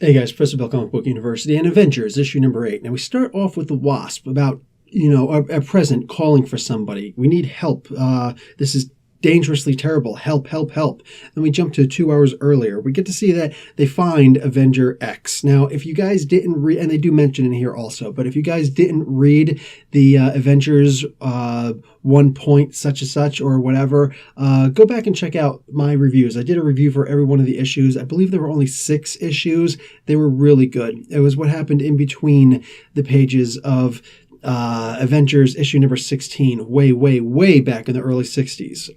Hey guys, Professor Bill, Comic Book University, and Avengers, issue number 8. Now we start off with the Wasp about, a present calling for somebody. We need help. This is dangerously terrible. Help, help, help. Then we jump to 2 hours earlier. We get to see that they find Avenger X. Now, if you guys didn't read, and they do mention in here also, but if you guys didn't read the Avengers 1 point such and such or whatever, go back and check out my reviews. I did a review for every one of the issues. I believe there were only 6 issues. They were really good. It was what happened in between the pages of Avengers issue number 16, way back in the early 60s.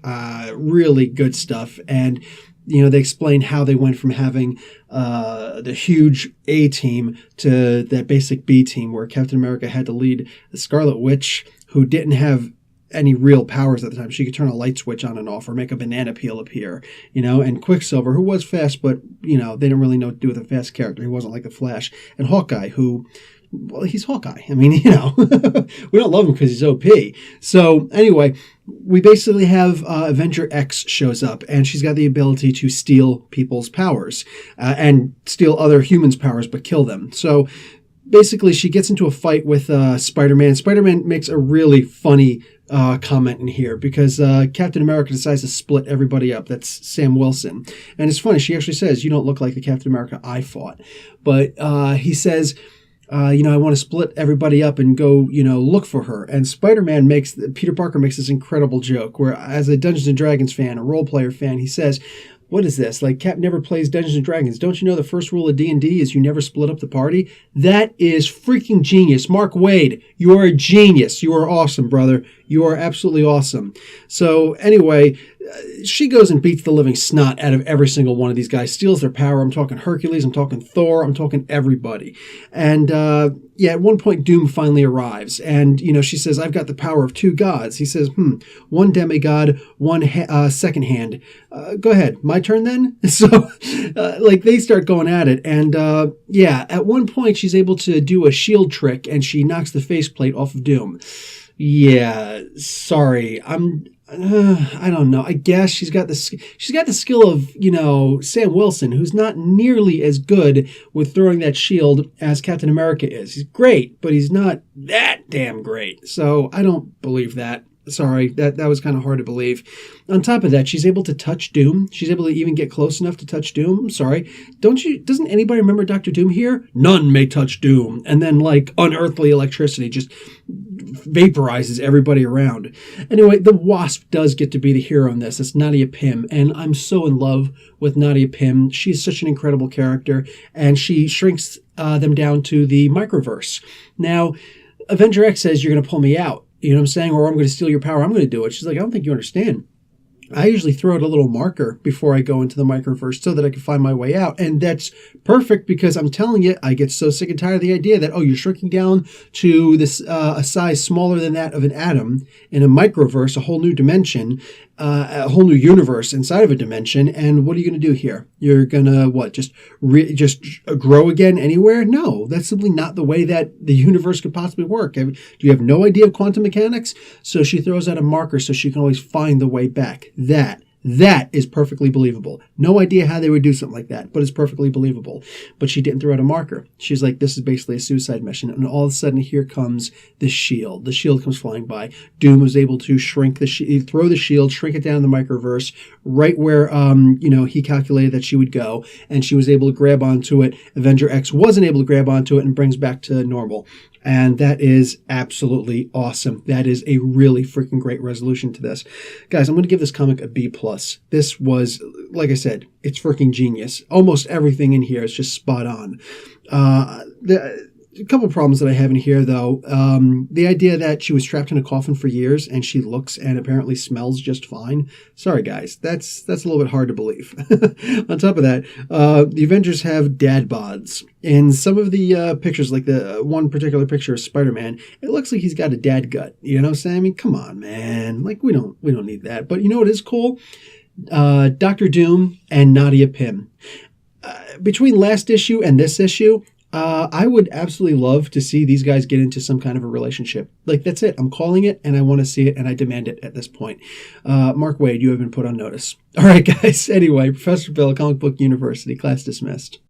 Really good stuff. And, they explain how they went from having the huge A team to that basic B team where Captain America had to lead the Scarlet Witch, who didn't have any real powers at the time. She could turn a light switch on and off or make a banana peel appear, and Quicksilver, who was fast, but, they didn't really know what to do with a fast character. He wasn't like the Flash. And Hawkeye, who... well, he's Hawkeye. I mean, we don't love him because he's OP. So anyway, we basically have Avenger X shows up, and she's got the ability to steal people's powers and steal other humans' powers, but kill them. So basically, she gets into a fight with Spider-Man. Spider-Man makes a really funny comment in here because Captain America decides to split everybody up. That's Sam Wilson. And it's funny. She actually says, "You don't look like the Captain America I fought." But he says... I want to split everybody up and go, look for her. And Peter Parker makes this incredible joke where, as a Dungeons & Dragons fan, a role player fan, he says, what is this? Like, Cap never plays Dungeons & Dragons. Don't you know the first rule of D&D is you never split up the party? That is freaking genius. Mark Waid, you are a genius. You are awesome, brother. You are absolutely awesome. So anyway, she goes and beats the living snot out of every single one of these guys, steals their power. I'm talking Hercules, I'm talking Thor, I'm talking everybody. And at one point, Doom finally arrives. And, she says, I've got the power of 2 gods. He says, one demigod, one second hand. Go ahead. My turn then? So, they start going at it. And, at one point, she's able to do a shield trick, and she knocks the faceplate off of Doom. Yeah, sorry. I don't know. I guess she's got the skill of, Sam Wilson, who's not nearly as good with throwing that shield as Captain America is. He's great, but he's not that damn great. So I don't believe that. Sorry, that was kind of hard to believe. On top of that, she's able to touch Doom. She's able to even get close enough to touch Doom. I'm sorry. Doesn't anybody remember Dr. Doom here? None may touch Doom. And then, unearthly electricity just vaporizes everybody around. Anyway, the Wasp does get to be the hero in this. It's Nadia Pym. And I'm so in love with Nadia Pym. She's such an incredible character. And she shrinks them down to the microverse. Now, Avenger X says, you're going to pull me out. You know what I'm saying? Or I'm going to steal your power. I'm going to do it. She's like, I don't think you understand. I usually throw out a little marker before I go into the microverse so that I can find my way out. And that's perfect because I'm telling you, I get so sick and tired of the idea that, you're shrinking down to this a size smaller than that of an atom in a microverse, a whole new dimension, a whole new universe inside of a dimension. And what are you going to do here? You're going to, just grow again anywhere? No, that's simply not the way that the universe could possibly work. Do you have no idea of quantum mechanics? So she throws out a marker so she can always find the way back. That is perfectly believable. No idea how they would do something like that, but it's perfectly believable. But she didn't throw out a marker. She's like, this is basically a suicide mission. And all of a sudden, here comes the shield. The shield comes flying by. Doom was able to throw the shield, shrink it down in the microverse, right where, he calculated that she would go. And she was able to grab onto it. Avenger X wasn't able to grab onto it and brings back to normal. And that is absolutely awesome. That is a really freaking great resolution to this. Guys, I'm going to give this comic a B+. This was, like I said, it's freaking genius. Almost everything in here is just spot on. A couple problems that I have in here, though. The idea that she was trapped in a coffin for years and she looks and apparently smells just fine. Sorry, guys. That's a little bit hard to believe. On top of that, the Avengers have dad bods. In some of the pictures, like the one particular picture of Spider-Man, it looks like he's got a dad gut. You know what I'm saying? I mean, come on, man. We don't need that. But you know what is cool? Dr. Doom and Nadia Pym. Between last issue and this issue, I would absolutely love to see these guys get into some kind of a relationship. That's it. I'm calling it, and I want to see it, and I demand it at this point. Mark Waid, you have been put on notice. All right, guys. Anyway, Professor Bill, Comic Book University, class dismissed.